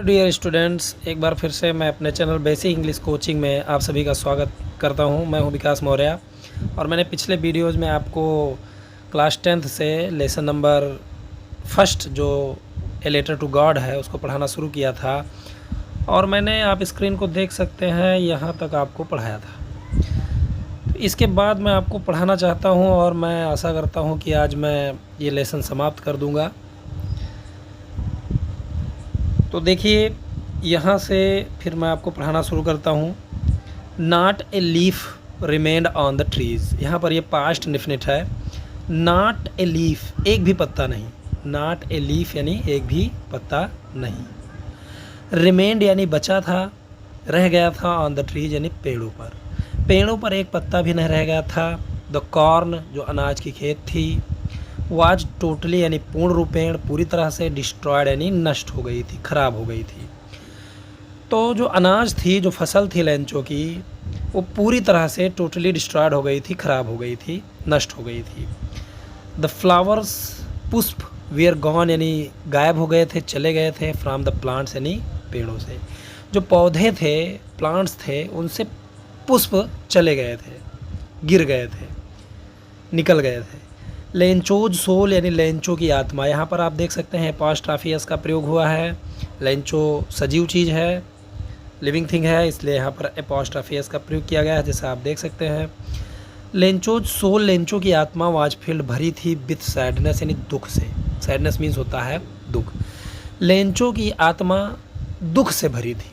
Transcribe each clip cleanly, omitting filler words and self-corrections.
Dear students, एक बार फिर से मैं अपने चैनल बेसिक इंग्लिश कोचिंग में आप सभी का स्वागत करता हूं। मैं हूं विकास मौर्य और मैंने पिछले वीडियोज़ में आपको क्लास 10th से लेसन नंबर फर्स्ट जो ए लेटर टू गॉड है उसको पढ़ाना शुरू किया था और मैंने, आप स्क्रीन को देख सकते हैं, यहाँ तक आपको पढ़ाया था। तो इसके बाद मैं आपको पढ़ाना चाहता हूँ और मैं आशा करता हूँ कि आज मैं ये लेसन समाप्त कर दूँगा। तो देखिए, यहाँ से फिर मैं आपको पढ़ाना शुरू करता हूँ। Not a leaf remained on the trees. यहाँ पर ये पास्ट इंडेफिनिट है। नॉट ए लीफ, एक भी पत्ता नहीं। नॉट ए लीफ यानी एक भी पत्ता नहीं। रिमेन्ड यानी बचा था, रह गया था। ऑन द ट्रीज यानी पेड़ों पर। पेड़ों पर एक पत्ता भी नहीं रह गया था। द कॉर्न जो अनाज की खेत थी। वाज टोटली यानी पूर्ण रूपेण, पूरी तरह से। डिस्ट्रॉयड यानी नष्ट हो गई थी, खराब हो गई थी। तो जो अनाज थी, जो फसल थी लेंचो की, वो पूरी तरह से टोटली डिस्ट्रॉयड हो गई थी, खराब हो गई थी, नष्ट हो गई थी। द फ्लावर्स, पुष्प, वेयर गॉन यानी गायब हो गए थे, चले गए थे। फ्रॉम द प्लांट्स यानी पेड़ों से। जो पौधे थे, प्लांट्स थे, उनसे पुष्प चले गए थे, गिर गए थे, निकल गए थे। लेंचोज सोल यानी लेंचो की आत्मा। यहाँ पर आप देख सकते हैं एपॉस्ट्रॉफी का प्रयोग हुआ है। लेंचो सजीव चीज़ है, लिविंग थिंग है, इसलिए यहाँ पर एपॉस्ट्रॉफी का प्रयोग किया गया है, जैसा आप देख सकते हैं। लेंचोज सोल, लेंचो की आत्मा, वाज फील्ड भरी थी विथ सैडनेस यानी दुख से। सैडनेस मीन्स होता है दुख। लेंचो की आत्मा दुख से भरी थी।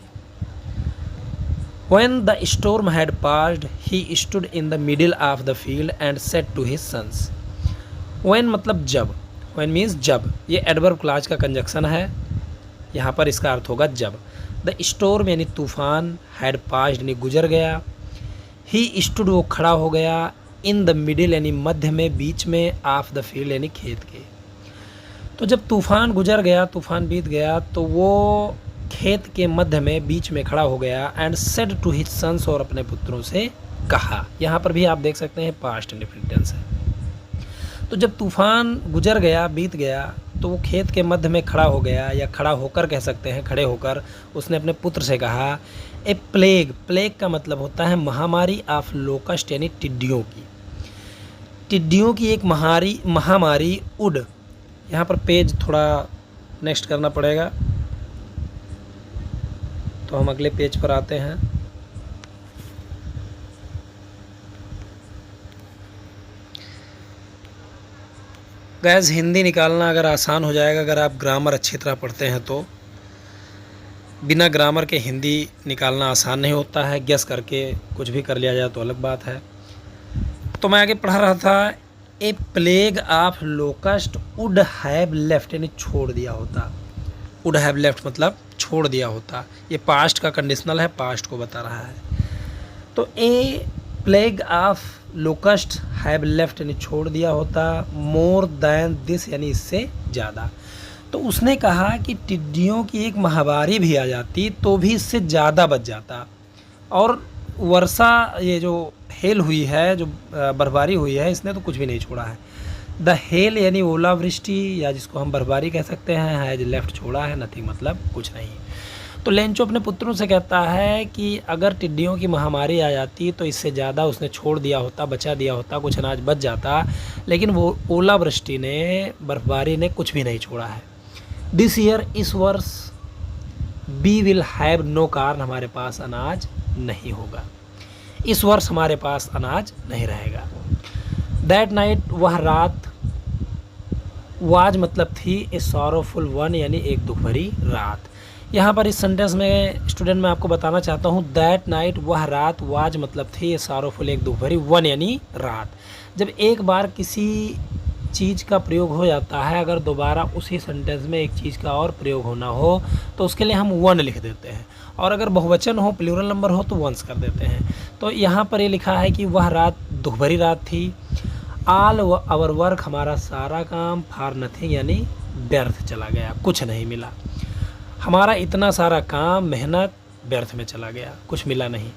When the storm had passed, he stood in the middle of the field and said to his sons. When मतलब जब। When means जब। ये एडवर्ब क्लॉज का कंजक्शन है। यहाँ पर इसका अर्थ होगा जब। The storm यानी तूफान, had passed यानी गुजर गया। He stood वो खड़ा हो गया। In the middle यानी मध्य में, बीच में। Of the field यानी खेत के। तो जब तूफान गुजर गया, तूफान बीत गया, तो वो खेत के मध्य में, बीच में खड़ा हो गया। And said to his sons, और अपने पुत्रों से कहा। यहाँ पर भी आप देख सकते हैं पास्ट इंडेफिनिट टेंस है। तो जब तूफान गुजर गया, बीत गया, तो वो खेत के मध्य में खड़ा हो गया, या खड़ा होकर कह सकते हैं, खड़े होकर उसने अपने पुत्र से कहा। ए प्लेग, प्लेग का मतलब होता है महामारी। ऑफ लोकस्ट यानी टिड्डियों की। टिड्डियों की एक महामारी उड। यहाँ पर पेज थोड़ा नेक्स्ट करना पड़ेगा, तो हम अगले पेज पर आते हैं। गैस, हिंदी निकालना अगर आसान हो जाएगा, अगर आप ग्रामर अच्छी तरह पढ़ते हैं तो। बिना ग्रामर के हिंदी निकालना आसान नहीं होता है। गेस करके कुछ भी कर लिया जाए तो अलग बात है। तो मैं आगे पढ़ा रहा था। A plague of locust would have left यानी छोड़ दिया होता। वुड हैव लेफ्ट मतलब छोड़ दिया होता। ये पास्ट का कंडीशनल है, पास्ट को बता रहा है। तो a plague of locust have left यानी छोड़ दिया होता। मोर दैन दिस यानी इससे ज़्यादा। तो उसने कहा कि टिड्डियों की एक महामारी भी आ जाती तो भी इससे ज़्यादा बच जाता। और वर्षा, ये जो हेल हुई है, जो बर्फबारी हुई है, इसने तो कुछ भी नहीं छोड़ा है। द हेल यानी ओलावृष्टि, या जिसको हम बर्फबारी कह सकते हैं, हैज लेफ्ट छोड़ा है, नथिंग मतलब कुछ नहीं। तो लेंचो अपने पुत्रों से कहता है कि अगर टिड्डियों की महामारी आ जाती तो इससे ज़्यादा उसने छोड़ दिया होता, बचा दिया होता, कुछ अनाज बच जाता। लेकिन वो ओलावृष्टि ने, बर्फबारी ने कुछ भी नहीं छोड़ा है। दिस ईयर, इस वर्ष, we will have no corn, हमारे पास अनाज नहीं होगा। इस वर्ष हमारे पास अनाज नहीं रहेगा। दैट नाइट, वह रात, वाज मतलब थी, ए सॉरोफुल वन यानी एक दुख भरी रात। यहाँ पर इस सेंटेंस में स्टूडेंट मैं आपको बताना चाहता हूँ, दैट नाइट वह रात, वाज मतलब थी, ए सॉरोफुल एक दुख भरी, वन यानी रात। जब एक बार किसी चीज़ का प्रयोग हो जाता है, अगर दोबारा उसी सेंटेंस में एक चीज़ का और प्रयोग होना हो तो उसके लिए हम वन लिख देते हैं, और अगर बहुवचन हो, प्लूरल नंबर हो, तो वंस कर देते हैं। तो यहाँ पर ये लिखा है कि वह रात दुख भरी रात थी। ऑल आवर वर्क, हमारा सारा काम, फॉर नथिंग यानी व्यर्थ चला गया, कुछ नहीं मिला। हमारा इतना सारा काम, मेहनत व्यर्थ में चला गया, कुछ मिला नहीं।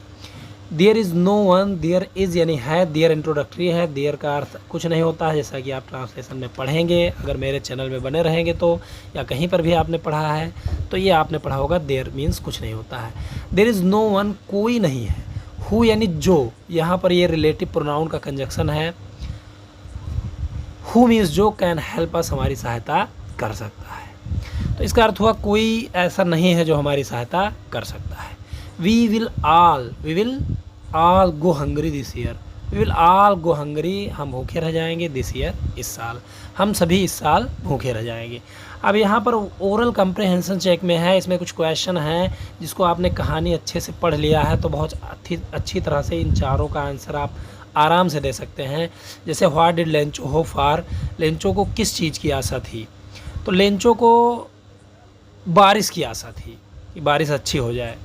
There is no one, there is यानी है, देयर इंट्रोडक्टरी है, देयर का अर्थ कुछ नहीं होता है, जैसा कि आप ट्रांसलेशन में पढ़ेंगे अगर मेरे चैनल में बने रहेंगे तो, या कहीं पर भी आपने पढ़ा है तो ये आपने पढ़ा होगा देयर मीन्स कुछ नहीं होता है। देयर इज़ नो वन, कोई नहीं है। हु यानी जो, यहाँ पर ये रिलेटिव प्रोनाउन का कंजक्शन है। हु मीन्स जो, कैन हेल्प अस हमारी सहायता कर सकता है। तो इसका अर्थ हुआ कोई ऐसा नहीं है जो हमारी सहायता कर सकता है। We will all go hungry this year, we will all go hungry, हम भूखे रह जाएंगे, दिस ईयर इस साल, हम सभी इस साल भूखे रह जाएंगे। अब यहाँ पर ओरल कम्प्रहेंशन चेक में है, इसमें कुछ क्वेश्चन हैं जिसको आपने कहानी अच्छे से पढ़ लिया है तो बहुत अच्छी तरह से इन चारों का आंसर आप आराम से दे सकते हैं। जैसे what did Lencho hope for, Lencho को किस चीज़ की आशा थी, तो लेंचो को बारिश की आशा थी कि बारिश अच्छी हो जाए।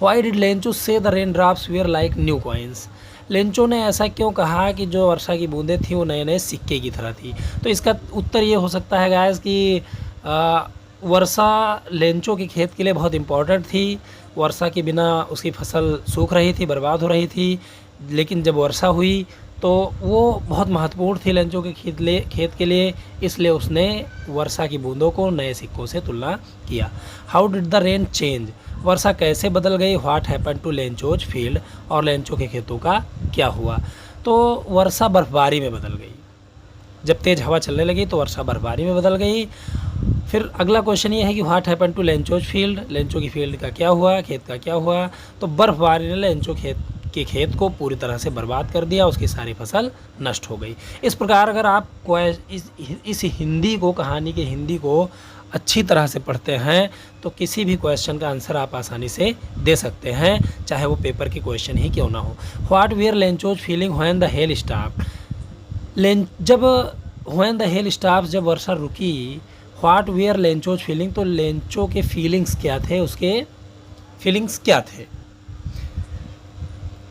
Why did Lencho say the raindrops were like new coins, Lencho ने ऐसा क्यों कहा कि जो वर्षा की बूंदें थी वो नए नए सिक्के की तरह थी। तो इसका उत्तर ये हो सकता है गाइस कि वर्षा लेंचो के खेत के लिए बहुत इम्पोर्टेंट थी। वर्षा के बिना उसकी फसल सूख रही थी, बर्बाद हो रही थी, लेकिन जब वर्षा हुई तो वो बहुत महत्वपूर्ण थी लेंचो के खेत के लिए, इसलिए उसने वर्षा की बूंदों को नए सिक्कों से तुलना किया। How did the rain change, वर्षा कैसे बदल गई। What happen to Lencho's field, और लेंचो के खेतों का क्या हुआ। तो वर्षा बर्फबारी में बदल गई, जब तेज़ हवा चलने लगी तो वर्षा बर्फबारी में बदल गई। फिर अगला क्वेश्चन ये है कि what happen to Lencho's field, Lencho की फील्ड का क्या हुआ, खेत का क्या हुआ। तो बर्फबारी ने लेंचो खेत को पूरी तरह से बर्बाद कर दिया, उसकी सारी फसल नष्ट हो गई। इस प्रकार अगर आप इस हिंदी को, कहानी के हिंदी को अच्छी तरह से पढ़ते हैं तो किसी भी क्वेश्चन का आंसर आप आसानी से दे सकते हैं, चाहे वो पेपर की क्वेश्चन ही क्यों ना हो। What were Lencho's feeling when the hail stop, जब व्हेन द हेल स्टॉप, जब वर्षा रुकी। व्हाट वेयर लेंचोज फीलिंग, तो लेंचो के फीलिंग्स क्या थे, उसके फीलिंग्स क्या थे।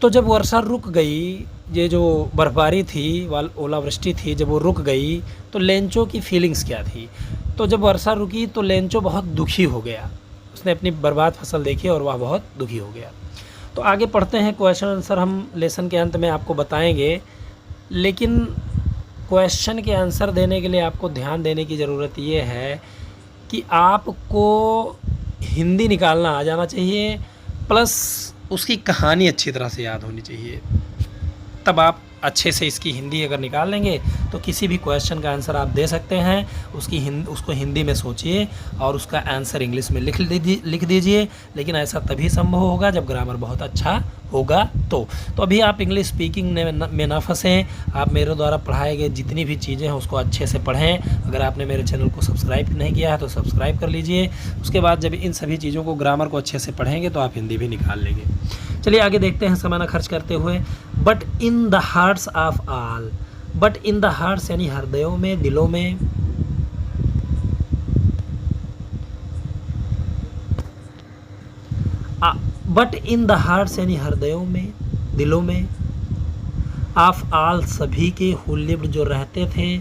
तो जब वर्षा रुक गई, ये जो बर्फबारी थी, ओलावृष्टि थी, जब वो रुक गई तो लेंचो की फीलिंग्स क्या थी। तो जब वर्षा रुकी तो लेंचो बहुत दुखी हो गया, उसने अपनी बर्बाद फसल देखी और वह बहुत दुखी हो गया। तो आगे पढ़ते हैं, क्वेश्चन आंसर हम लेसन के अंत में आपको बताएंगे, लेकिन क्वेश्चन के आंसर देने के लिए आपको ध्यान देने की ज़रूरत ये है कि आपको हिंदी निकालना आ जाना चाहिए, प्लस उसकी कहानी अच्छी तरह से याद होनी चाहिए। तब आप अच्छे से इसकी हिंदी अगर निकाल लेंगे तो किसी भी क्वेश्चन का आंसर आप दे सकते हैं। उसको हिंदी में सोचिए और उसका आंसर इंग्लिश में लिख दीजिए, लेकिन ऐसा तभी संभव होगा जब ग्रामर बहुत अच्छा होगा। तो अभी आप इंग्लिश स्पीकिंग में ना फंसें, आप मेरे द्वारा पढ़ाए गए जितनी भी चीज़ें हैं उसको अच्छे से पढ़ें। अगर आपने मेरे चैनल को सब्सक्राइब नहीं किया है तो सब्सक्राइब कर लीजिए। उसके बाद जब इन सभी चीज़ों को, ग्रामर को अच्छे से पढ़ेंगे तो आप हिंदी भी निकाल लेंगे। चलिए आगे देखते हैं समय ना खर्च करते हुए। But in the hearts of all, but in the hearts यानी हृदयों में, दिलों में। बट इन द हार्ट्स यानी हृदयों में, दिलों में। ऑफ ऑल सभी के, हु लिव्ड जो रहते थे।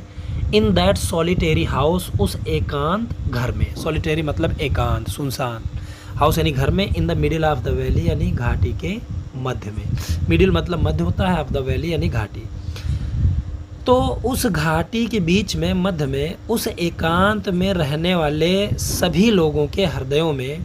इन दैट सॉलिटेरी हाउस उस एकांत घर में। सॉलिटेरी मतलब एकांत, सुनसान। हाउस यानी घर में। In the middle of the valley यानी घाटी के मध्य में। मिडिल मतलब मध्य होता है, ऑफ द वैली यानी घाटी। तो उस घाटी के बीच में, मध्य में, उस एकांत में रहने वाले सभी लोगों के हृदयों में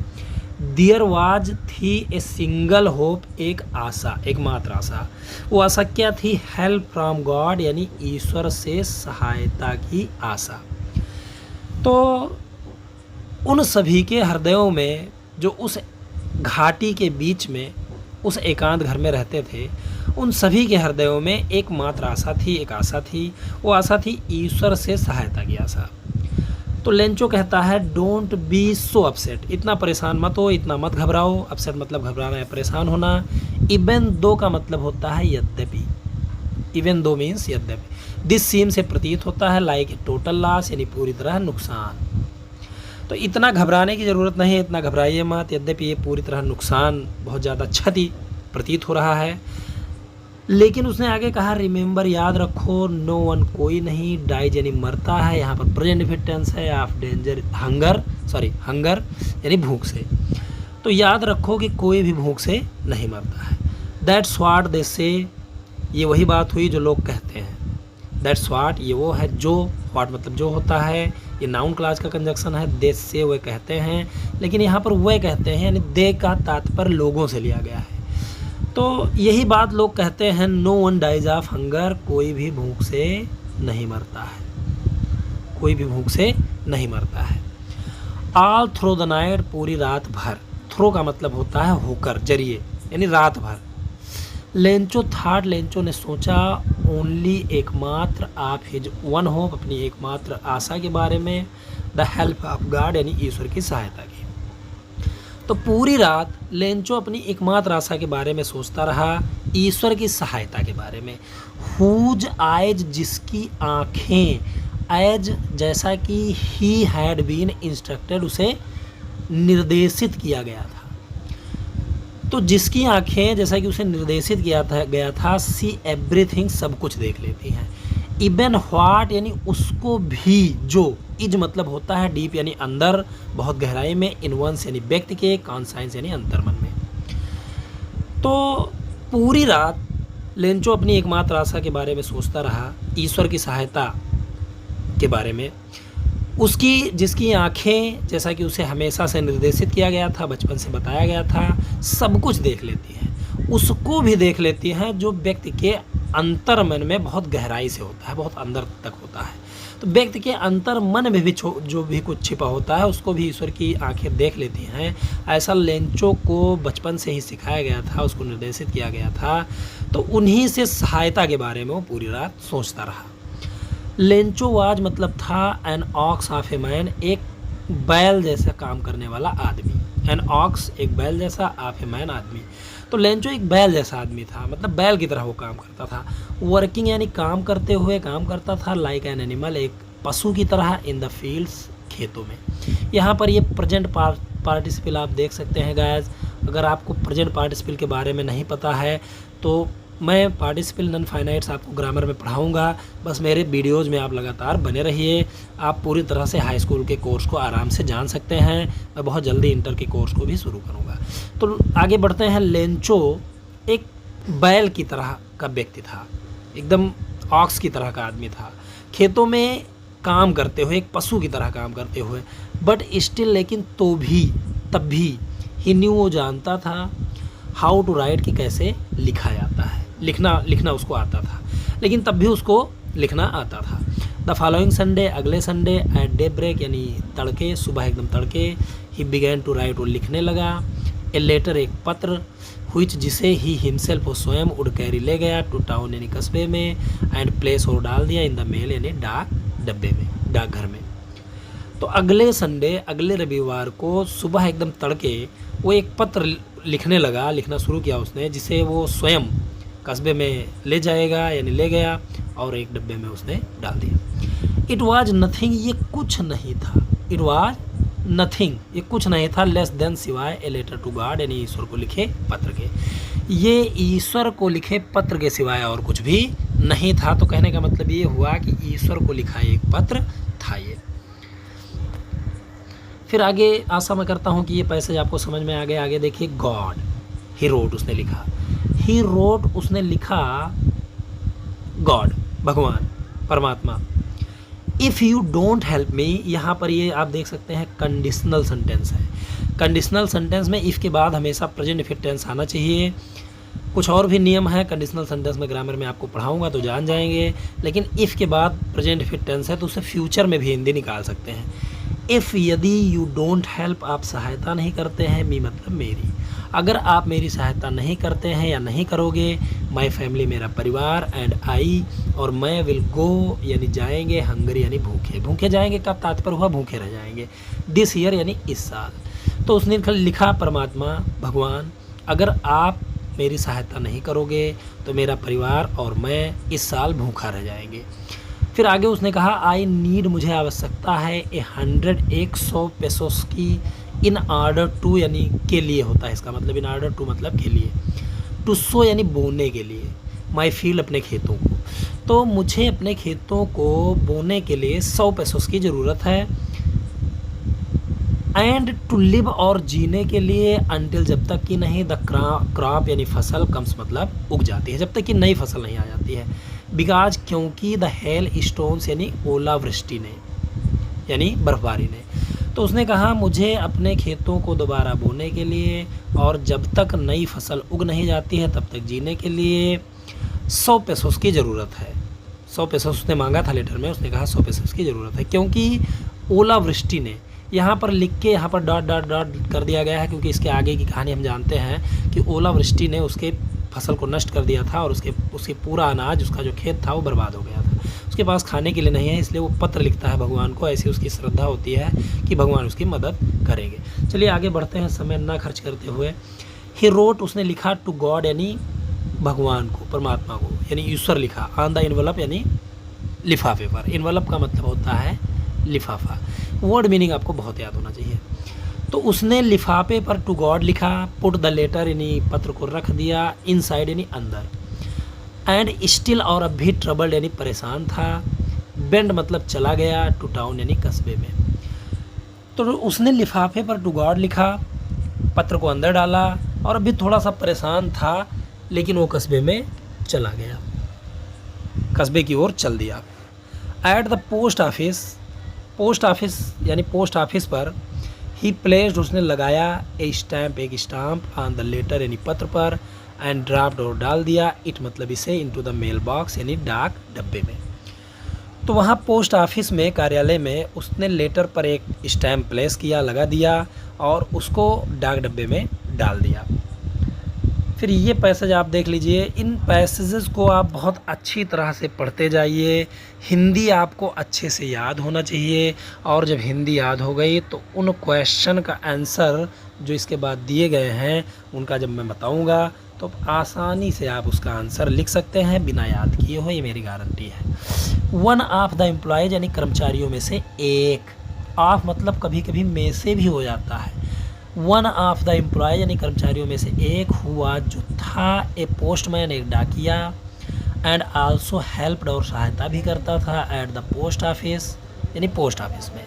देयर वाज थी ए सिंगल होप, एक आशा, एकमात्र आशा। वो आशा क्या थी? हेल्प फ्रॉम गॉड यानी ईश्वर से सहायता की आशा। तो उन सभी के हृदयों में, जो उस घाटी के बीच में उस एकांत घर में रहते थे, उन सभी के हृदयों में एकमात्र आशा थी, एक आशा थी। वो आशा थी ईश्वर से सहायता की आशा। तो लेंचो कहता है डोंट बी सो अपसेट, इतना परेशान मत हो, इतना मत घबराओ। अपसेट मतलब घबराना या परेशान होना। इवन दो का मतलब होता है यद्यपि, इवन दो मीन्स यद्यपि। दिस सीम से प्रतीत होता है लाइक ए टोटल लॉस यानी पूरी तरह नुकसान। तो इतना घबराने की ज़रूरत नहीं है, इतना घबराइए मत, यद्यपि ये पूरी तरह नुकसान, बहुत ज़्यादा क्षति प्रतीत हो रहा है। लेकिन उसने आगे कहा रिमेंबर याद रखो, नो वन कोई नहीं, डाइज यानी मरता है, यहाँ पर प्रेजेंट इंडिफिनिट टेंस है, ऑफ डेंजर हंगर यानी भूख से। तो याद रखो कि कोई भी भूख से नहीं मरता है। दैट्स व्हाट दे से, ये वही बात हुई जो लोग कहते हैं। दैट्स व्हाट, ये वो है जो, व्हाट मतलब जो होता है, ये नाउन क्लास का कंजक्शन है। दे से वे कहते हैं, लेकिन यहाँ पर वे कहते हैं, यानी दे का तात्पर्य लोगों से लिया गया है। तो यही बात लोग कहते हैं, no one dies of hunger, कोई भी भूख से नहीं मरता है, कोई भी भूख से नहीं मरता है। ऑल थ्रो द नाइट, पूरी रात भर। थ्रो का मतलब होता है होकर, जरिए, यानी रात भर। लेंचो थाट, लेंचो ने सोचा, ओनली एकमात्र, आप हिज वन होप, अपनी एकमात्र आशा के बारे में, द हेल्प ऑफ गॉड, यानी ईश्वर की सहायता की। तो पूरी रात लेंचो अपनी एकमात्र आशा के बारे में सोचता रहा, ईश्वर की सहायता के बारे में। हुज आइज, जिसकी आँखें, एज जैसा कि ही हैड बीन इंस्ट्रक्टेड, उसे निर्देशित किया गया था। तो जिसकी आंखें, जैसा कि उसे निर्देशित गया था, सी एवरीथिंग, सब कुछ देख लेती हैं। इवन व्हाट, यानी उसको भी, जो, इज मतलब होता है डीप, यानी अंदर, बहुत गहराई में, इनवंस यानी व्यक्ति के, कॉन्साइंस यानी अंतर्मन में। तो पूरी रात लेंचो अपनी एकमात्र आशा के बारे में सोचता रहा, ईश्वर की सहायता के बारे में। उसकी, जिसकी आँखें, जैसा कि उसे हमेशा से निर्देशित किया गया था, बचपन से बताया गया था, सब कुछ देख लेती हैं। उसको भी देख लेती हैं जो व्यक्ति के अंतर्मन में बहुत गहराई से होता है, बहुत अंदर तक होता है। तो व्यक्ति के अंतर्मन में भी जो भी कुछ छिपा होता है, उसको भी ईश्वर की आंखें देख लेती हैं। ऐसा लेंचो को बचपन से ही सिखाया गया था, उसको निर्देशित किया गया था। तो उन्हीं से सहायता के बारे में वो पूरी रात सोचता रहा। लेंचो वाज मतलब था an ox of a man, एक बैल जैसा काम करने वाला आदमी। एन ऑक्स, एक बैल जैसा, ऑफ ए मैन, आदमी। तो लेंचो एक बैल जैसा आदमी था, मतलब बैल की तरह वो काम करता था। वर्किंग यानी काम करते हुए काम करता था, लाइक एन एनिमल, एक पशु की तरह, इन द फील्ड्स, खेतों में। यहाँ पर ये प्रेजेंट पार्टिसिपल आप देख सकते हैं गाइस। अगर आपको प्रेजेंट पार्टिसिपल के बारे में नहीं पता है तो मैं पार्टिसिपल नॉन फाइनाइट्स आपको ग्रामर में पढ़ाऊंगा। बस मेरे वीडियोज़ में आप लगातार बने रहिए, आप पूरी तरह से हाई स्कूल के कोर्स को आराम से जान सकते हैं। मैं बहुत जल्दी इंटर के कोर्स को भी शुरू करूंगा। तो आगे बढ़ते हैं। लेंचो एक बैल की तरह का व्यक्ति था, एकदम ऑक्स की तरह का आदमी था, खेतों में काम करते हुए, एक पशु की तरह काम करते हुए। बट स्टिल, लेकिन तो भी, तब भी, ही न्यू, वो जानता था, हाउ टू राइट, कि कैसे लिखा जाता है। लिखना उसको आता था, लेकिन तब भी उसको लिखना आता था। द फॉलोइंग संडे, अगले संडे, एट डे ब्रेक, यानी तड़के, सुबह एकदम तड़के, ही बिगैन टू राइट, वो लिखने लगा। ए लेटर, एक पत्र, हुईच, जिसे ही हिमसेल्फ, वो स्वयं उड़ कैरी ले गया, टू टाउन यानी कस्बे में, एंड प्लेस, और डाल दिया, इन द मेल यानी डाक डब्बे में, डाकघर में। तो अगले संडे, अगले रविवार को सुबह एकदम तड़के वो एक पत्र लिखने लगा, लिखना शुरू किया उसने, जिसे वो स्वयं कस्बे में ले जाएगा, यानी ले गया, और एक डब्बे में उसने डाल दिया। इट वाज नथिंग, ये कुछ नहीं था। इट वाज नथिंग, ये कुछ नहीं था, लेस देन, सिवाय, ए लेटर टू गॉड, यानी ईश्वर को लिखे पत्र के। ये ईश्वर को लिखे पत्र के सिवाय और कुछ भी नहीं था। तो कहने का मतलब ये हुआ कि ईश्वर को लिखा एक पत्र था ये। फिर आगे आशा मैं करता हूँ कि ये पैसेज आपको समझ में आ गया। आगे देखिए, गॉड, ही रोट, उसने लिखा, ही रोट, उसने लिखा, गॉड, भगवान, परमात्मा। If you don't help me, यहाँ पर ये आप देख सकते हैं कंडीशनल सेंटेंस है। कंडीशनल सेंटेंस में इफ़ के बाद हमेशा प्रेजेंट इंडेफिनिट टेंस आना चाहिए। कुछ और भी नियम है कंडीशनल सेंटेंस में, ग्रामर में आपको पढ़ाऊंगा तो जान जाएंगे। लेकिन इफ़ के बाद प्रेजेंट इंडेफिनिट टेंस है तो उसे फ्यूचर में भी हिंदी निकाल सकते हैं। इफ़, यदि, यू डोंट हेल्प, आप सहायता नहीं करते हैं, मी मतलब मेरी, अगर आप मेरी सहायता नहीं करते हैं या नहीं करोगे, माई फैमिली, मेरा परिवार, एंड आई, और मैं, विल गो यानी जाएंगे, हंगरी यानी भूखे। भूखे जाएंगे का तात्पर्य हुआ भूखे रह जाएंगे। दिस ईयर यानी इस साल। तो उसने लिखा, परमात्मा, भगवान, अगर आप मेरी सहायता नहीं करोगे तो मेरा परिवार और मैं इस साल भूखा रह जाएंगे। फिर आगे उसने कहा, आई नीड, मुझे आवश्यकता है, 100 पेसोस की, इन ऑर्डर टू यानी के लिए होता है इसका मतलब, इन ऑर्डर टू मतलब के लिए, टू सो यानी बोने के लिए, माई फील्ड अपने खेतों को। तो मुझे अपने खेतों को बोने के लिए 100 पेसोस की ज़रूरत है। एंड टू लिव और जीने के लिए अनटिल जब तक कि नहीं द क्रॉप यानी फसल कम्स मतलब उग जाती है, जब तक कि नई फसल नहीं आ जाती है। बिकॉज क्योंकि द हेल स्टोन्स यानी ओलावृष्टि ने यानी बर्फबारी ने। तो उसने कहा मुझे अपने खेतों को दोबारा बोने के लिए और जब तक नई फसल उग नहीं जाती है तब तक जीने के लिए 100 पेसोस की ज़रूरत है। 100 पेसोस उसने मांगा था लेटर में, उसने कहा 100 पेसोस की ज़रूरत है क्योंकि ओलावृष्टि ने, यहाँ पर लिख के यहाँ पर डॉट डॉट डॉट कर दिया गया है क्योंकि इसके आगे की कहानी हम जानते हैं कि ओलावृष्टि ने उसके फसल को नष्ट कर दिया था और उसके पूरा अनाज, उसका जो खेत था वो बर्बाद हो गया था। उसके पास खाने के लिए नहीं है, इसलिए वो पत्र लिखता है भगवान को, ऐसी उसकी श्रद्धा होती है कि भगवान उसकी मदद करेंगे। चलिए आगे बढ़ते हैं समय ना खर्च करते हुए। ही रोट, उसने लिखा टू गॉड यानी भगवान को, परमात्मा को यानी ईश्वर लिखा, ऑन द इन्वेलप यानी लिफाफे पर। इन्वेलप का मतलब होता है लिफाफा। वर्ड मीनिंग आपको बहुत याद होना चाहिए। तो उसने लिफाफे पर टू गॉड लिखा, पुट द लेटर यानी पत्र को रख दिया, इनसाइड यानी अंदर, एंड स्टिल और अब भी ट्रबल्ड यानी परेशान था, बेंड मतलब चला गया, टू टाउन यानी कस्बे में। तो उसने लिफाफे पर टू गॉड लिखा, पत्र को अंदर डाला और अभी थोड़ा सा परेशान था, लेकिन वो कस्बे में चला गया, कस्बे की ओर चल दिया। At the post office, post office यानी पोस्ट ऑफिस पर ही प्लेस्ड, उसने लगाया ए स्टैम्प, एक स्टाम्प, ऑन द लेटर यानी पत्र पर, एंड ड्राफ्ट और डाल दिया, इट मतलब इसे, इनटू द मेल बॉक्स यानी डाक डब्बे में। तो वहाँ पोस्ट ऑफिस में, कार्यालय में उसने लेटर पर एक स्टैम्प प्लेस किया, लगा दिया और उसको डाक डब्बे में डाल दिया। फिर ये पैसेज आप देख लीजिए, इन पैसेजेस को आप बहुत अच्छी तरह से पढ़ते जाइए। हिंदी आपको अच्छे से याद होना चाहिए और जब हिंदी याद हो गई तो उन क्वेश्चन का आंसर जो इसके बाद दिए गए हैं उनका जब मैं बताऊंगा तो आसानी से आप उसका आंसर लिख सकते हैं बिना याद किए हो, ये मेरी गारंटी है। वन ऑफ द एम्प्लॉयज यानी कर्मचारियों में से एक, ऑफ मतलब कभी कभी में से भी हो जाता है। वन ऑफ द एम्प्लॉय यानी कर्मचारियों में से एक हुआ जो था, ए पोस्टमैन एक डाकिया, एंड आल्सो हेल्प्ड और सहायता भी करता था, एट द पोस्ट ऑफिस यानी पोस्ट ऑफिस में।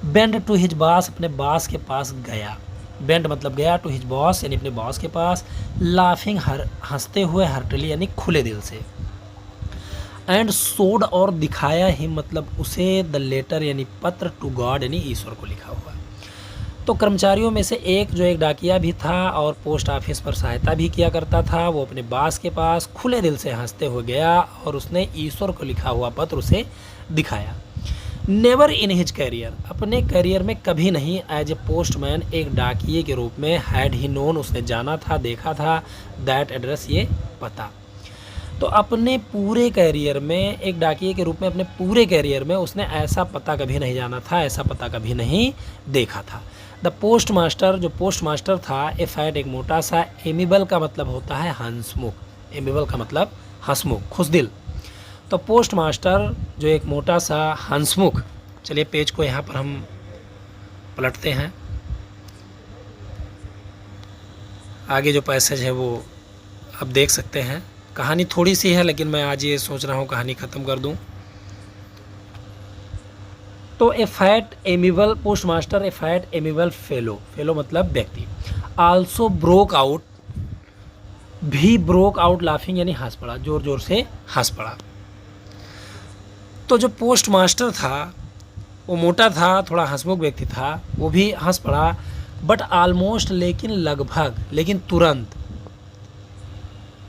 बेंड टू हिज बॉस, अपने बॉस के पास गया, बेंड मतलब गया, टू हिज बॉस यानी अपने बॉस के पास, लाफिंग हंसते हुए, हर्टली यानी खुले दिल से, एंड सोड और दिखाया ही मतलब उसे, द लेटर यानी पत्र, टू गॉड यानी ईश्वर को लिखा हुआ। तो कर्मचारियों में से एक जो एक डाकिया भी था और पोस्ट ऑफिस पर सहायता भी किया करता था, वो अपने बॉस के पास खुले दिल से हंसते हुए गया और उसने ईश्वर को लिखा हुआ पत्र उसे दिखाया। नेवर इन हिज कैरियर, अपने करियर में कभी नहीं, एज ए पोस्टमैन एक डाकिए के रूप में, हैड ही नोन उसने जाना था, देखा था, दैट एड्रेस ये पता। तो अपने पूरे कैरियर में, एक डाकिए के रूप में अपने पूरे कैरियर में उसने ऐसा पता कभी नहीं जाना था, ऐसा पता कभी नहीं देखा था। द पोस्ट मास्टर, जो पोस्ट मास्टर था, ए फैट एक मोटा सा, एमिबल का मतलब होता है हंसमुख, एमिबल का मतलब हंसमुख, खुशदिल। तो पोस्ट मास्टर जो एक मोटा सा हंसमुख, चलिए पेज को यहाँ पर हम पलटते हैं, आगे जो पैसेज है वो अब देख सकते हैं। कहानी थोड़ी सी है लेकिन मैं आज ये सोच रहा हूँ कहानी ख़त्म कर दूँ। तो ए फैट एमिबल पोस्ट मास्टर, ए फैट एमिबल फेलो, फेलो मतलब व्यक्ति, आल्सो ब्रोक आउट, भी ब्रोक आउट लाफिंग यानी हंस पड़ा, जोर जोर से हंस पड़ा। तो जो पोस्ट मास्टर था वो मोटा था, थोड़ा हंसमुख व्यक्ति था, वो भी हंस पड़ा, बट ऑलमोस्ट लेकिन लगभग, लेकिन तुरंत,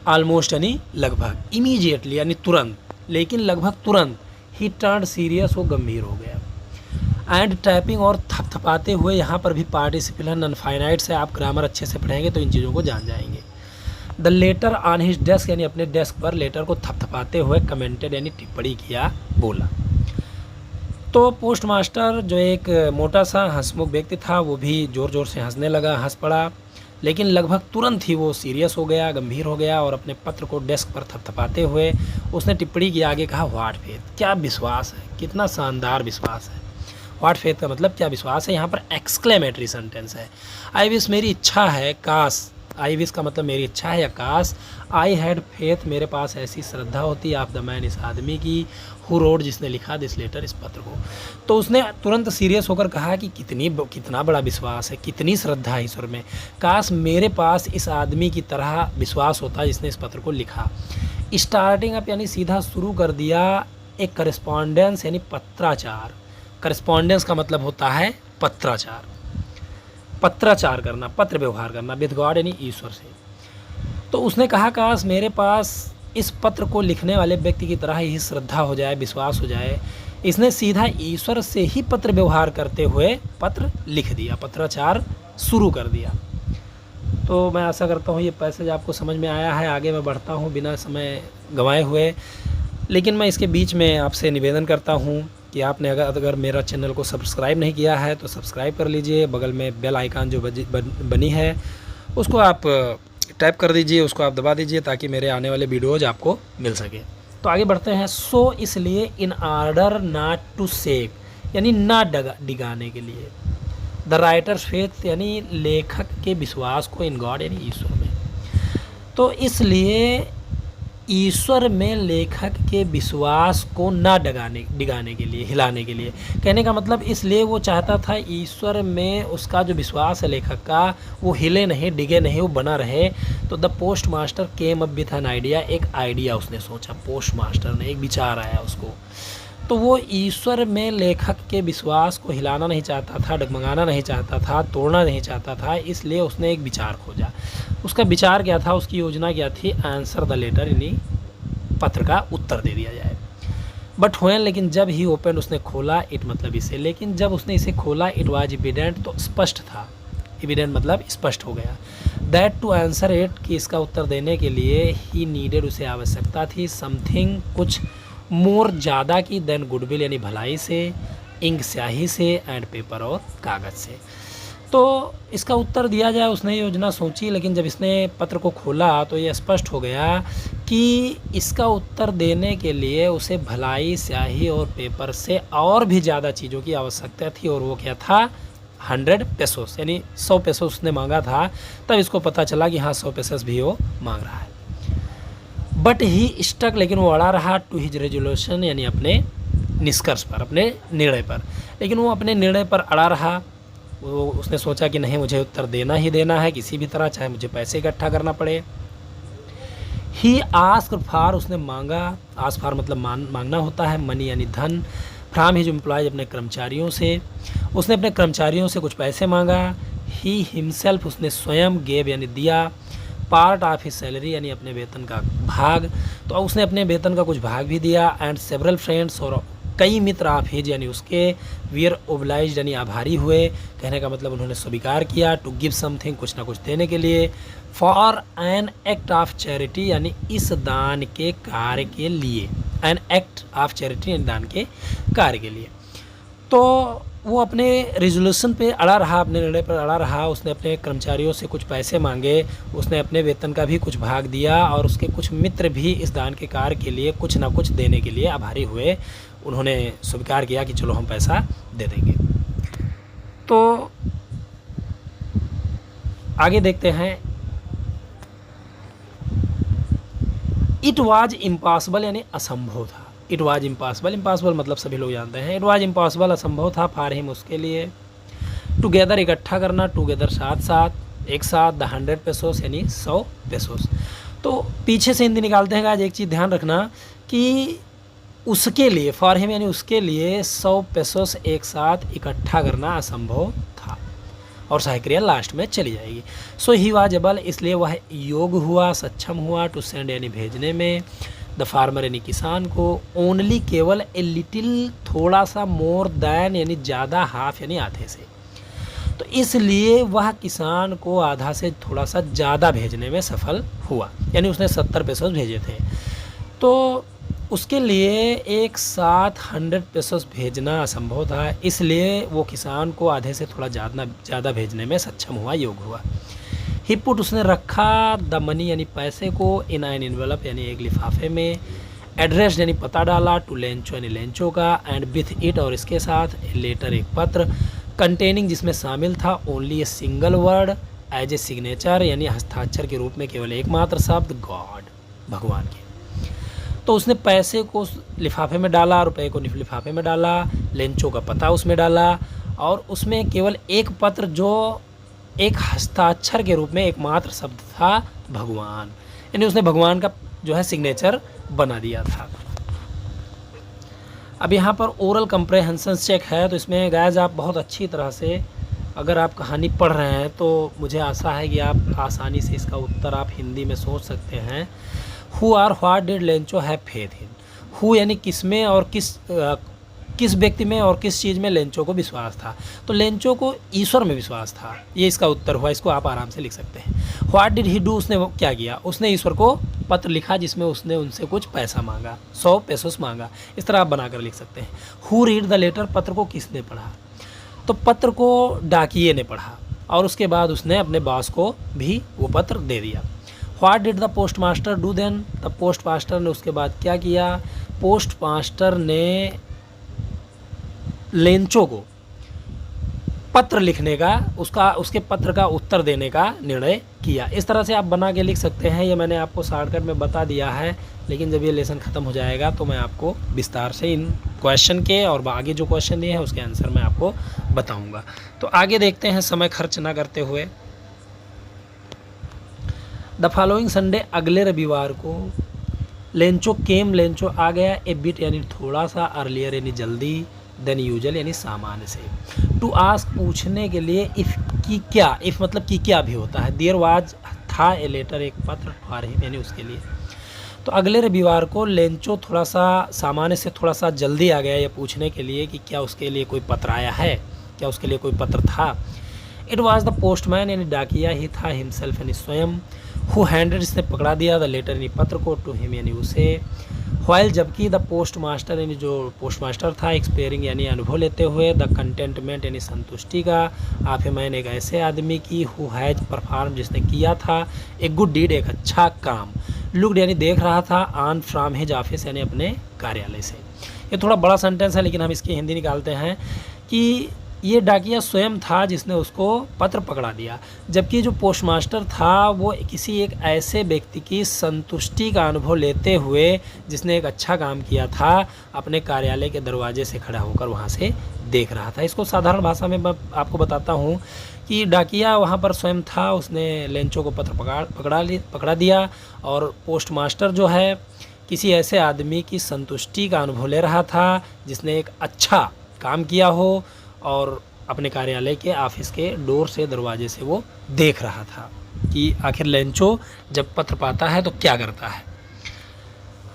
ऑलमोस्ट यानी लगभग, इमीडिएटली यानी तुरंत, लेकिन लगभग तुरंत, ही टर्न सीरियस, वो गंभीर हो गया। एंड टैपिंग और थपथपाते हुए, यहाँ पर भी पार्टिसिपल है, नॉन फाइनाइट से, आप ग्रामर अच्छे से पढ़ेंगे तो इन चीज़ों को जान जाएंगे। The later on his desk यानी अपने डेस्क पर लेटर को थपथपाते हुए, कमेंटेड यानी टिप्पणी किया, बोला। तो पोस्ट मास्टर जो एक मोटा सा हंसमुख व्यक्ति था वो भी ज़ोर ज़ोर से हंसने लगा, हंस पड़ा, लेकिन लगभग तुरंत ही वो सीरियस हो गया, गंभीर हो गया और अपने पत्र को डेस्क पर थपथपाते हुए उसने टिप्पणी की, आगे कहा, व्हाट फेथ, क्या विश्वास है, कितना शानदार विश्वास है। व्हाट फेथ का मतलब क्या विश्वास है, यहाँ पर एक्सक्लेमेटरी सेंटेंस है। आई विश मेरी इच्छा है, काश, आई विश का मतलब मेरी इच्छा है या काश, आई हैड फेथ मेरे पास ऐसी श्रद्धा होती, ऑफ द मैन इस आदमी की, हु रोड जिसने लिखा दिस लेटर इस पत्र को। तो उसने तुरंत सीरियस होकर कहा कि कितना बड़ा विश्वास है, कितनी श्रद्धा है ईश्वर में, काश मेरे पास इस आदमी की तरह विश्वास होता जिसने इस पत्र को लिखा। स्टार्टिंग अप यानी सीधा शुरू कर दिया एक करस्पॉन्डेंस यानी पत्राचार। करस्पॉन्डेंस का मतलब होता है पत्राचार, पत्राचार करना, पत्र व्यवहार करना विद गॉड यानी ईश्वर से। तो उसने कहा काश मेरे पास इस पत्र को लिखने वाले व्यक्ति की तरह ही श्रद्धा हो जाए, विश्वास हो जाए। इसने सीधा ईश्वर से ही पत्र व्यवहार करते हुए पत्र लिख दिया, पत्राचार शुरू कर दिया। तो मैं आशा करता हूँ ये पैसेज आपको समझ में आया है। आगे मैं बढ़ता हूँ बिना समय गंवाए हुए, लेकिन मैं इसके बीच में आपसे निवेदन करता हूँ कि आपने अगर मेरा चैनल को सब्सक्राइब नहीं किया है तो सब्सक्राइब कर लीजिए। बगल में बेल आइकन जो बनी है उसको आप टैप कर दीजिए, उसको आप दबा दीजिए ताकि मेरे आने वाले वीडियोज़ आपको मिल सके। तो आगे बढ़ते हैं। सो इसलिए इन ऑर्डर नॉट टू सेक यानी ना डिगाने के लिए, द राइटर्स फेथ यानी लेखक के विश्वास को, इन गॉड यानी ईश्वर में। तो इसलिए ईश्वर में लेखक के विश्वास को ना डिगाने के लिए, हिलाने के लिए, कहने का मतलब इसलिए वो चाहता था ईश्वर में उसका जो विश्वास है लेखक का वो हिले नहीं, डिगे नहीं, वो बना रहे। तो the post master came up with an idea, एक आइडिया उसने सोचा, पोस्ट मास्टर ने एक विचार आया उसको। तो वो ईश्वर में लेखक के विश्वास को हिलाना नहीं चाहता था, डगमगाना नहीं चाहता था, तोड़ना नहीं चाहता था, इसलिए उसने एक विचार खोजा। उसका विचार क्या था, उसकी योजना क्या थी, आंसर द लेटर यानी पत्र का उत्तर दे दिया जाए। बट व्हेन, लेकिन जब ही ओपन उसने खोला, इट मतलब इसे, लेकिन जब उसने इसे खोला, इट वाज एविडेंट तो स्पष्ट था, एविडेंट मतलब स्पष्ट हो गया, दैट टू आंसर इट कि इसका उत्तर देने के लिए ही नीडेड उसे आवश्यकता थी, समथिंग कुछ मोर ज़्यादा की देन गुडविल यानी भलाई से, इंक स्याही से, एंड पेपर और कागज़ से। तो इसका उत्तर दिया जाए उसने योजना सोची, लेकिन जब इसने पत्र को खोला तो ये स्पष्ट हो गया कि इसका उत्तर देने के लिए उसे भलाई, स्याही और पेपर से और भी ज़्यादा चीज़ों की आवश्यकता थी। और वो क्या था, 100 पेसोस यानी 100 पेसोस उसने मांगा था। तब इसको पता चला कि हाँ 100 पेसोस भी वो मांग रहा है। बट ही स्टक, लेकिन वो अड़ा रहा, टू हिज रेजोल्यूशन यानी अपने निष्कर्ष पर, अपने निर्णय पर। लेकिन वो अपने निर्णय पर अड़ा रहा। वो उसने सोचा कि नहीं, मुझे उत्तर देना ही देना है किसी भी तरह, चाहे मुझे पैसे इकट्ठा करना पड़े। ही आस्क फॉर, उसने मांगा, आस्क फॉर मतलब मांगना होता है, मनी यानी धन, फ्रॉम हिज एम्प्लॉयज अपने कर्मचारियों से। उसने अपने कर्मचारियों से कुछ पैसे मांगा। ही हिमसेल्फ, उसने स्वयं, गेव यानी दिया, पार्ट ऑफ हिज सैलरी यानी अपने वेतन का भाग, तो उसने अपने वेतन का कुछ भाग भी दिया। एंड सेवरल फ्रेंड्स, और कई मित्र ऑफ हिज यानी उसके, वीर ओब्लाइज्ड यानी आभारी हुए, कहने का मतलब उन्होंने स्वीकार किया, टू गिव समथिंग कुछ ना कुछ देने के लिए, for an act of charity यानी इस दान के कार्य के लिए, एन एक्ट ऑफ चैरिटी यानी दान के कार्य के लिए। तो वो अपने रेजोल्यूशन पे अड़ा रहा, अपने निर्णय पर अड़ा रहा। उसने अपने कर्मचारियों से कुछ पैसे मांगे, उसने अपने वेतन का भी कुछ भाग दिया, और उसके कुछ मित्र भी इस दान के कार्य के लिए कुछ ना कुछ देने के लिए आभारी हुए। उन्होंने स्वीकार किया कि चलो हम पैसा दे देंगे। तो आगे देखते हैं। इट वाज इम्पॉसिबल यानी असंभव था। इट वाज इम्पॉसिबल, इम्पॉसिबल मतलब सभी लोग जानते हैं। इट वाज इम्पॉसिबल असंभव था, फॉर हिम उसके लिए, टुगेदर इकट्ठा करना, टुगेदर साथ साथ, एक साथ, द 100 पेसोस यानी 100 पेसोस। तो पीछे से हिंदी निकालते हैं। आज एक चीज़ ध्यान रखना कि उसके लिए, फॉर हिम यानी उसके लिए 100 पेसोस एक साथ इकट्ठा करना असंभव था, और सहायक क्रिया लास्ट में चली जाएगी। सो ही वाज एबल, इसलिए वह योग्य हुआ, सक्षम हुआ, टू सेंड यानी भेजने में, द फार्मर यानी किसान को, ओनली केवल, ए लिटिल थोड़ा सा, मोर दैन यानी ज़्यादा, हाफ यानी आधे से। तो इसलिए वह किसान को आधा से थोड़ा सा ज़्यादा भेजने में सफल हुआ, यानी उसने 70 पेसोस भेजे थे। तो उसके लिए एक साथ 100 पेसोस भेजना असंभव था, इसलिए वो किसान को आधे से थोड़ा ज़्यादा भेजने में सक्षम हुआ, योग्य हुआ। ही पुट, उसने रखा, द मनी यानी पैसे को, इन एन एनवेलप यानी एक लिफाफे में, एड्रेस यानी पता डाला, टू लेंचो यानी लेंचो का, एंड विथ इट और इसके साथ, लेटर एक पत्र, कंटेनिंग जिसमें शामिल था, only a single word as a signature यानी हस्ताक्षर के रूप में केवल एकमात्र शब्द गॉड, भगवान के। तो उसने पैसे को लिफाफे में डाला, रुपए को लिफाफे में डाला, लेंचो का पता उसमें डाला और उसमें केवल एक पत्र जो एक हस्ताक्षर के रूप में एकमात्र शब्द था भगवान, यानी उसने भगवान का जो है सिग्नेचर बना दिया था। अब यहाँ पर ओरल कंप्रेहेंशन चेक है, तो इसमें गाइस आप बहुत अच्छी तरह से अगर आप कहानी पढ़ रहे हैं तो मुझे आशा है कि आप आसानी से इसका उत्तर आप हिंदी में सोच सकते हैं। Who are what did Lencho have faith in. Who यानी किस में और किस व्यक्ति में और किस चीज़ में लेंचो को विश्वास था। तो लेंचो को ईश्वर में विश्वास था, ये इसका उत्तर हुआ। इसको आप आराम से लिख सकते हैं। व्हाट डिड ही डू, उसने वो क्या किया, उसने ईश्वर को पत्र लिखा जिसमें उसने उनसे कुछ पैसा मांगा, 100 पेसोस मांगा। इस तरह आप बनाकर लिख सकते हैं। हु रीड द लेटर, पत्र को किसने पढ़ा, तो पत्र को डाकिये ने पढ़ा और उसके बाद उसने अपने बॉस को भी वो पत्र दे दिया। What did the post master do then, तब पोस्ट मास्टर ने उसके बाद क्या किया, पोस्ट मास्टर ने लेंचो को पत्र लिखने का उसके पत्र का उत्तर देने का निर्णय किया। इस तरह से आप बना के लिख सकते हैं। ये मैंने आपको शॉर्टकट में बता दिया है, लेकिन जब ये लेसन ख़त्म हो जाएगा तो मैं आपको विस्तार से इन क्वेश्चन के और आगे जो क्वेश्चन दिए हैं उसके आंसर मैं आपको बताऊंगा। तो आगे देखते हैं समय खर्च ना करते हुए। द फॉलोइंग संडे, अगले रविवार को लेंचो आ गया ए बिट यानी थोड़ा सा, अर्लियर यानी जल्दी, देन यूजुअल यानी सामान्य से। टू आस्क पूछने के लिए, इफ़ की क्या, इफ़ मतलब की क्या भी होता है। देयर वाज था ए लेटर एक पत्र, फॉर हिम यानी उसके लिए। तो अगले रविवार को लेंचो थोड़ा सा सामान्य से थोड़ा सा जल्दी आ गया ये पूछने के लिए कि क्या उसके लिए कोई पत्र आया है, क्या उसके लिए कोई पत्र था। इट वाज द पोस्टमैन यानी डाकिया ही था, हिमसेल्फ यानी स्वयं। हु हैंडेड, इसने पकड़ा दिया, द लेटर यानी पत्र को, टू हिम यानी उसे। व्हाइल जबकि, द पोस्ट मास्टर यानी जो पोस्ट मास्टर था, एक्सपेयरिंग यानी अनुभव लेते हुए, द कंटेंटमेंट यानी संतुष्टि का, आप मैन एक ऐसे आदमी की, हु हैज परफॉर्म जिसने किया था, एक गुड डीड एक अच्छा काम, लुक्ड यानी देख रहा था, ऑन फ्रॉम हिज ऑफिस यानी अपने कार्यालय से। ये थोड़ा बड़ा सेंटेंस है लेकिन हम इसकी हिंदी निकालते हैं कि ये डाकिया स्वयं था जिसने उसको पत्र पकड़ा दिया, जबकि जो पोस्ट मास्टर था वो किसी एक ऐसे व्यक्ति की संतुष्टि का अनुभव लेते हुए जिसने एक अच्छा काम किया था, अपने कार्यालय के दरवाजे से खड़ा होकर वहाँ से देख रहा था। इसको साधारण भाषा में मैं आपको बताता हूँ कि डाकिया वहाँ पर स्वयं था, उसने लेंचो को पत्र पकड़ा दिया और पोस्ट मास्टर जो है किसी ऐसे आदमी की संतुष्टि का अनुभव ले रहा था जिसने एक अच्छा काम किया हो और अपने कार्यालय के ऑफिस के डोर से, दरवाजे से वो देख रहा था कि आखिर लेंचो जब पत्र पाता है तो क्या करता है।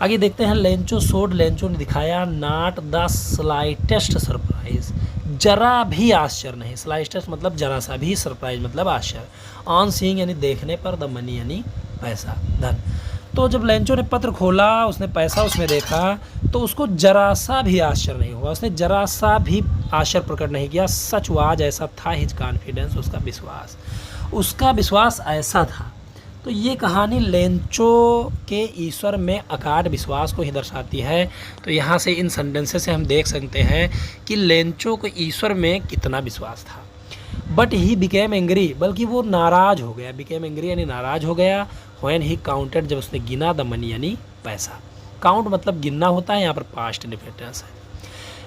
आगे देखते हैं। लेंचो शोड, लेंचो ने दिखाया, नॉट द स्लाइटेस्ट सरप्राइज, जरा भी आश्चर्य नहीं। स्लाइटेस्ट मतलब जरा सा भी, सरप्राइज मतलब आश्चर्य। ऑन सीइंग यानी देखने पर, द मनी यानी पैसा, धन। तो जब लेंचो ने पत्र खोला, उसने पैसा उसमें देखा तो उसको जरा सा भी आश्चर्य नहीं हुआ, उसने जरा सा भी आश्चर्य प्रकट नहीं किया। सच वाज, ऐसा था, हिज कॉन्फिडेंस, उसका विश्वास ऐसा था। तो ये कहानी लेंचो के ईश्वर में अगाध विश्वास को ही दर्शाती है। तो यहाँ से इन सेंटेंसेस से हम देख सकते हैं कि लेंचो को ईश्वर में कितना विश्वास था। बट ही बिकेम एंग्री, बल्कि वो नाराज़ हो गया। बिकेम एंग्री यानी नाराज़ हो गया। व्हेन ही काउंटेड, जब उसने गिना, द मनी यानी पैसा। काउंट मतलब गिनना होता है, यहाँ पर पास्ट इंडिफिनिट्स है।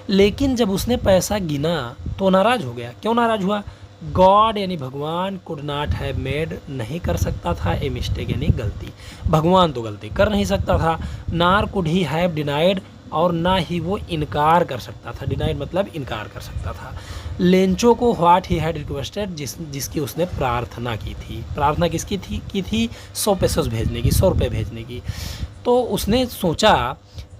लेकिन जब उसने पैसा गिना तो नाराज़ हो गया। क्यों नाराज़ हुआ? गॉड यानी भगवान, कुड नॉट हैव मेड, नहीं कर सकता था, ए मिस्टेक यानी गलती। भगवान तो गलती कर नहीं सकता था। नार कुड ही हैव डिनाइड, और ना ही वो इनकार कर सकता था। डिनाइड मतलब इनकार कर सकता था। लेंचो को व्हाट ही हैड रिक्वेस्टेड, जिसकी उसने प्रार्थना की थी। प्रार्थना किसकी थी? 100 पेसोस भेजने की, 100 रुपये भेजने की। तो उसने सोचा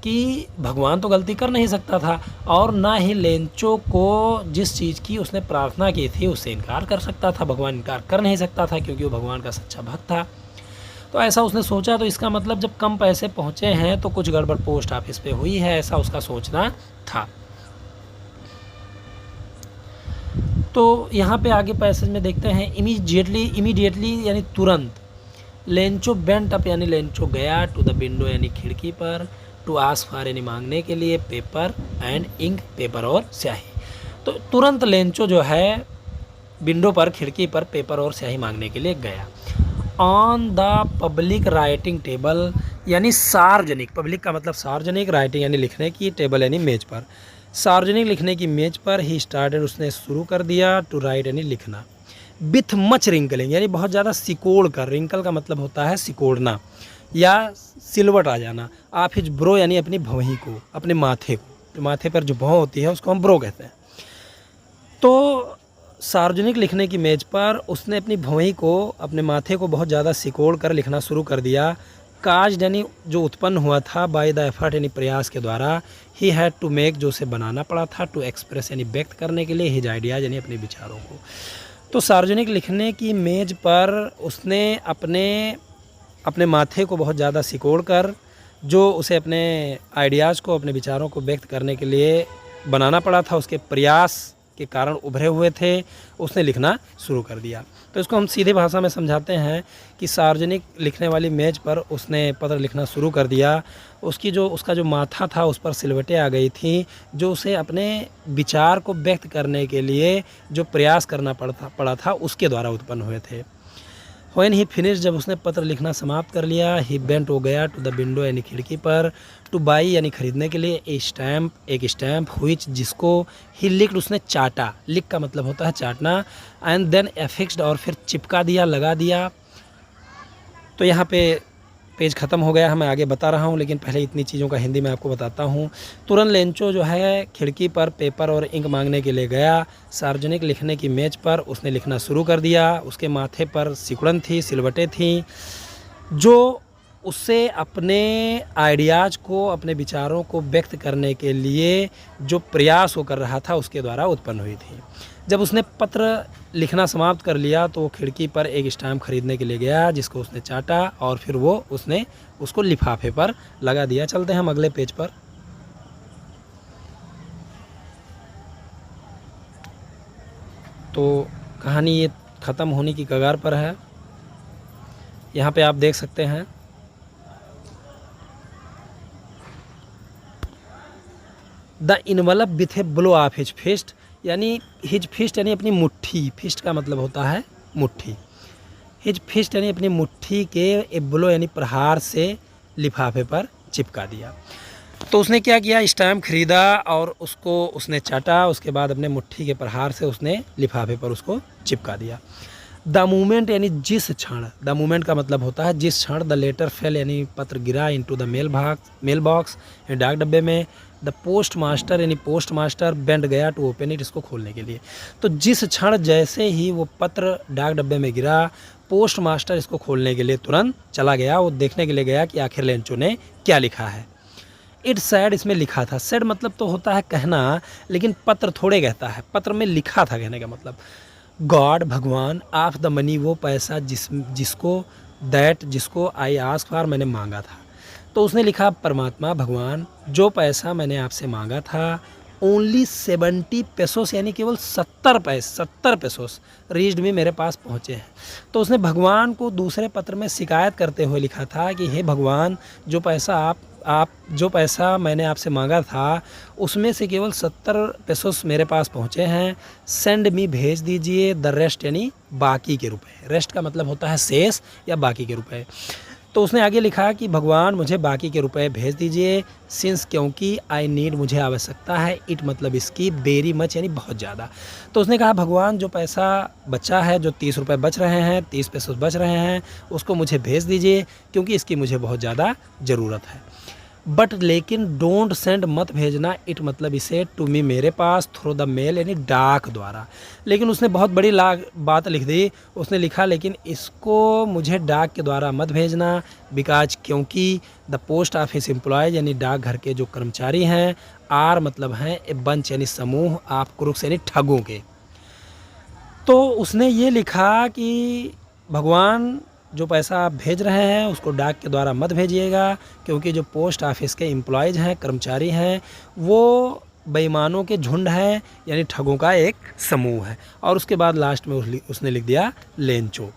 कि भगवान तो गलती कर नहीं सकता था और ना ही लेंचो को जिस चीज़ की उसने प्रार्थना की थी उससे इनकार कर सकता था। भगवान इनकार कर नहीं सकता था क्योंकि वो भगवान का सच्चा भक्त था। तो ऐसा उसने सोचा। तो इसका मतलब जब कम पैसे पहुँचे हैं तो कुछ गड़बड़ पोस्ट ऑफिस पे हुई है, ऐसा उसका सोचना था। तो यहाँ पे आगे पैसेज में देखते हैं। इमीडिएटली यानी तुरंत। लेंचो बेंट अप यानी लेंचो गया, टू द विंडो यानी खिड़की पर, टू आस्क फॉर यानी मांगने के लिए, पेपर एंड इंक पेपर और स्याही। तो तुरंत लेंचो जो है विंडो पर, खिड़की पर पेपर और स्याही मांगने के लिए गया। On the public writing table, यानी सार्वजनिक, पब्लिक का मतलब सार्वजनिक, राइटिंग यानी लिखने की, टेबल यानी मेज पर, सार्वजनिक लिखने की मेज पर ही स्टार्टेड, उसने शुरू कर दिया, टू राइट यानी लिखना, विथ मच रिंकलिंग यानी बहुत ज़्यादा सिकोड़ कर, रिंकल का मतलब होता है सिकोड़ना या सिलवट आ जाना, आप हिज ब्रो यानी अपनी भौहीं को, अपने माथे को, जो माथे पर जो भौं होती है उसको हम ब्रो कहते हैं। तो सार्वजनिक लिखने की मेज पर उसने अपनी भौहीं को, अपने माथे को बहुत ज़्यादा सिकोड़ कर लिखना शुरू कर दिया। काज यानी जो उत्पन्न हुआ था, बाय द एफर्ट यानी प्रयास के द्वारा, ही हैड टू मेक जो उसे बनाना पड़ा था, टू एक्सप्रेस यानी व्यक्त करने के लिए, हिज आइडियाज़ यानी अपने विचारों को। तो सार्वजनिक लिखने की मेज पर उसने अपने माथे को बहुत ज़्यादा सिकोड़ कर, जो उसे अपने आइडियाज़ को, अपने विचारों को व्यक्त करने के लिए बनाना पड़ा था, उसके प्रयास के कारण उभरे हुए थे, उसने लिखना शुरू कर दिया। तो इसको हम सीधे भाषा में समझाते हैं कि सार्वजनिक लिखने वाली मेज पर उसने पत्र लिखना शुरू कर दिया। उसका जो माथा था उस पर सिलवटें आ गई थी, जो उसे अपने विचार को व्यक्त करने के लिए जो प्रयास करना पड़ा था उसके द्वारा उत्पन्न हुए थे। व्हेन ही फिनिश, जब उसने पत्र लिखना समाप्त कर लिया, ही बेंट हो गया टू द विंडो यानी खिड़की पर, टू बाई यानी खरीदने के लिए, एक स्टैम्प हुईच जिसको ही लिक्ड उसने चाटा, लिक का मतलब होता है चाटना, एंड देन एफिक्स्ड और फिर चिपका दिया, लगा दिया। तो यहाँ पे पेज ख़त्म हो गया है, मैं आगे बता रहा हूँ, लेकिन पहले इतनी चीज़ों का हिंदी मैं आपको बताता हूँ। तुरंत लेंचो जो है खिड़की पर पेपर और इंक मांगने के लिए गया। सार्वजनिक लिखने की मेज पर उसने लिखना शुरू कर दिया। उसके माथे पर सिकुड़न थी, सिलवटें थीं, जो उससे अपने आइडियाज़ को, अपने विचारों को व्यक्त करने के लिए जो प्रयास वो कर रहा था उसके द्वारा उत्पन्न हुई थी। जब उसने पत्र लिखना समाप्त कर लिया तो वो खिड़की पर एक स्टैम्प खरीदने के लिए गया, जिसको उसने चाटा और फिर उसने उसको लिफाफे पर लगा दिया। चलते हैं हम अगले पेज पर। तो कहानी ये ख़त्म होने की कगार पर है। यहाँ पे आप देख सकते हैं the envelope with a blow of his fist, यानी हिज फिस्ट यानी अपनी मुट्ठी, फिस्ट का मतलब होता है मुट्ठी, हिज फिस्ट यानी अपनी मुट्ठी के ए ब्लो यानी प्रहार से लिफाफे पर चिपका दिया। तो उसने क्या किया, स्टैम्प खरीदा और उसको उसने चाटा, उसके बाद अपने मुट्ठी के प्रहार से उसने लिफाफे पर उसको चिपका दिया। द मूमेंट यानी जिस क्षण, द मूमेंट का मतलब होता है जिस क्षण, द लेटर फेल यानी पत्र गिरा, इनटू द मेल बॉक्स यानी डाक डब्बे में, द पोस्ट मास्टर यानी पोस्ट मास्टर बेंड गया टू ओपन इट, इसको खोलने के लिए। तो जिस क्षण जैसे ही वो पत्र डाक डब्बे में गिरा, पोस्ट मास्टर इसको खोलने के लिए तुरंत चला गया। वो देखने के लिए गया कि आखिर लेंचो ने क्या लिखा है। इट सैड, इसमें लिखा था, सैड मतलब तो होता है कहना, लेकिन पत्र थोड़े कहता है, पत्र में लिखा था कहने का मतलब। गॉड भगवान, ऑफ द मनी वो पैसा जिसको आई आस्क फॉर मैंने मांगा था। तो उसने लिखा परमात्मा भगवान, जो पैसा मैंने आपसे मांगा था, ओनली 70 पेसोस यानी केवल 70 पेसोस रीच्ड में मेरे पास पहुँचे हैं। तो उसने भगवान को दूसरे पत्र में शिकायत करते हुए लिखा था कि हे भगवान, जो पैसा मैंने आपसे मांगा था उसमें से केवल 70 पेसोस मेरे पास पहुँचे हैं। सेंड मी, भेज दीजिए, द रेस्ट यानी बाकी के रुपए, रेस्ट का मतलब होता है शेष या बाकी के रुपए। तो उसने आगे लिखा कि भगवान मुझे बाकी के रुपए भेज दीजिए, सिंस क्योंकि आई नीड मुझे आवश्यकता है, इट मतलब इसकी, वेरी मच यानी बहुत ज़्यादा। तो उसने कहा भगवान जो पैसा बचा है, जो 30 रुपये बच रहे हैं, 30 पैसे बच रहे हैं, उसको मुझे भेज दीजिए क्योंकि इसकी मुझे बहुत ज़्यादा ज़रूरत है। बट लेकिन डोंट सेंड, मत भेजना, इट मतलब इसे, टू मी मेरे पास, थ्रू द मेल यानी डाक द्वारा। लेकिन उसने बहुत बड़ी बात लिख दी, उसने लिखा लेकिन इसको मुझे डाक के द्वारा मत भेजना, बिकॉज क्योंकि द पोस्ट ऑफिस एम्प्लॉयज यानी डाकघर के जो कर्मचारी हैं, आर मतलब हैं ए बंच यानी समूह, आप क्रुक्स यानी ठगों के। तो उसने ये लिखा कि भगवान जो पैसा आप भेज रहे हैं उसको डाक के द्वारा मत भेजिएगा, क्योंकि जो पोस्ट ऑफिस के एम्प्लॉयज़ हैं, कर्मचारी हैं, वो बेईमानों के झुंड हैं यानी ठगों का एक समूह है। और उसके बाद लास्ट में उसने लिख दिया लेंचो।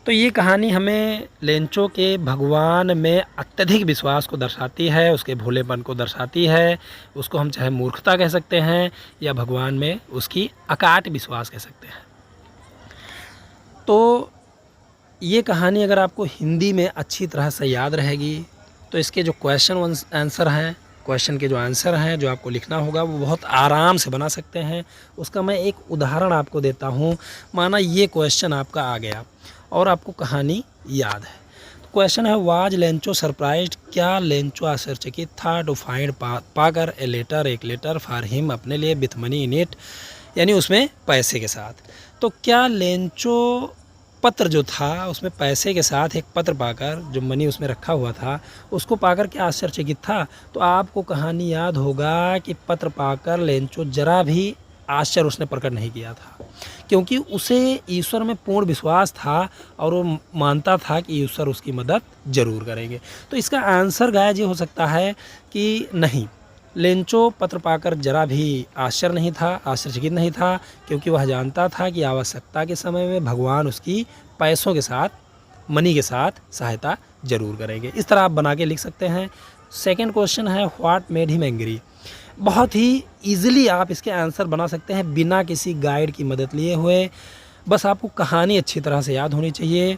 तो ये कहानी हमें लेंचो के भगवान में अत्यधिक विश्वास को दर्शाती है, उसके भोलेपन को दर्शाती है। उसको हम चाहे मूर्खता कह सकते हैं या भगवान में उसकी अकाट विश्वास कह सकते हैं। तो ये कहानी अगर आपको हिंदी में अच्छी तरह से याद रहेगी तो इसके जो आंसर हैं, क्वेश्चन के जो आंसर हैं जो आपको लिखना होगा वो बहुत आराम से बना सकते हैं। उसका मैं एक उदाहरण आपको देता हूँ। माना ये क्वेश्चन आपका आ गया और आपको कहानी याद है। तो क्वेश्चन है, वाज लेंचो सरप्राइज्ड, क्या लेंचो आश्चर्यचकित था टू फाइंड पाकर ए लेटर, एक लेटर फॉर हिम, अपने लिए, विथ मनी इन इट, यानी उसमें पैसे के साथ। तो क्या लेंचो पत्र जो था उसमें पैसे के साथ एक पत्र पाकर, जो मनी उसमें रखा हुआ था, उसको पाकर क्या आश्चर्यचकित था? तो आपको कहानी याद होगा कि पत्र पाकर लेंचो जरा भी आश्चर्य उसने प्रकट नहीं किया था, क्योंकि उसे ईश्वर में पूर्ण विश्वास था और वो मानता था कि ईश्वर उसकी मदद ज़रूर करेंगे। तो इसका आंसर गायज ये हो सकता है कि नहीं, लेंचो पत्र पाकर जरा भी आश्चर्यचकित नहीं था, क्योंकि वह जानता था कि आवश्यकता के समय में भगवान उसकी पैसों के साथ, मनी के साथ सहायता जरूर करेंगे। इस तरह आप बना के लिख सकते हैं। सेकंड क्वेश्चन है, व्हाट मेड हिम एंग्री। बहुत ही ईजिली आप इसके आंसर बना सकते हैं बिना किसी गाइड की मदद लिए हुए। बस आपको कहानी अच्छी तरह से याद होनी चाहिए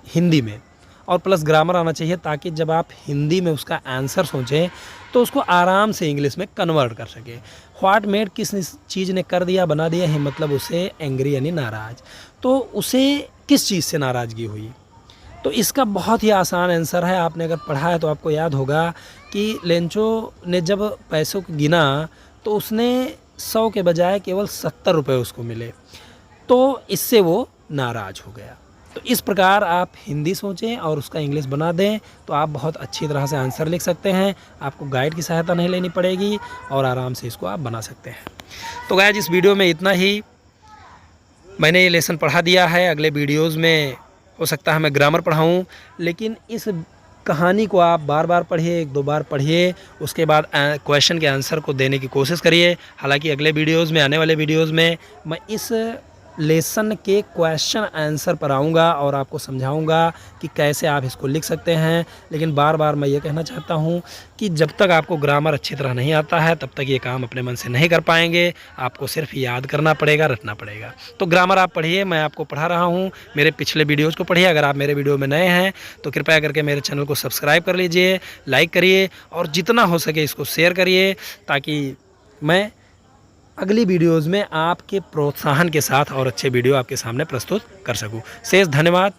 हिंदी में, और प्लस ग्रामर आना चाहिए, ताकि जब आप हिंदी में उसका आंसर सोचें तो उसको आराम से इंग्लिश में कन्वर्ट कर सकें। व्हाट मेड, किस चीज़ ने कर दिया, बना दिया है, मतलब उसे एंग्री यानी नाराज़। तो उसे किस चीज़ से नाराज़गी हुई? तो इसका बहुत ही आसान आंसर है। आपने अगर पढ़ा है तो आपको याद होगा कि लेंचो ने जब पैसों को गिना तो उसने 100 के बजाय केवल 70 रुपये उसको मिले, तो इससे वो नाराज़ हो गया। तो इस प्रकार आप हिंदी सोचें और उसका इंग्लिश बना दें तो आप बहुत अच्छी तरह से आंसर लिख सकते हैं। आपको गाइड की सहायता नहीं लेनी पड़ेगी और आराम से इसको आप बना सकते हैं। तो गाइस, इस वीडियो में इतना ही। मैंने ये लेसन पढ़ा दिया है, अगले वीडियोज़ में हो सकता है मैं ग्रामर पढ़ाऊँ, लेकिन इस कहानी को आप बार बार पढ़िए, 1-2 बार पढ़िए, उसके बाद क्वेश्चन के आंसर को देने की कोशिश करिए। हालांकि अगले वीडियोज़ में, आने वाले वीडियोज़ में मैं इस लेसन के क्वेश्चन आंसर पर आऊँगा और आपको समझाऊँगा कि कैसे आप इसको लिख सकते हैं। लेकिन बार बार मैं ये कहना चाहता हूँ कि जब तक आपको ग्रामर अच्छी तरह नहीं आता है तब तक ये काम अपने मन से नहीं कर पाएंगे। आपको सिर्फ याद करना पड़ेगा, रटना पड़ेगा। तो ग्रामर आप पढ़िए, मैं आपको पढ़ा रहा हूँ। मेरे पिछले वीडियोज़ को पढ़िए। अगर आप मेरे वीडियो में नए हैं तो कृपया करके मेरे चैनल को सब्सक्राइब कर लीजिए, लाइक करिए और जितना हो सके इसको शेयर करिए, ताकि मैं अगली वीडियोज़ में आपके प्रोत्साहन के साथ और अच्छे वीडियो आपके सामने प्रस्तुत कर सकूं। शेष धन्यवाद।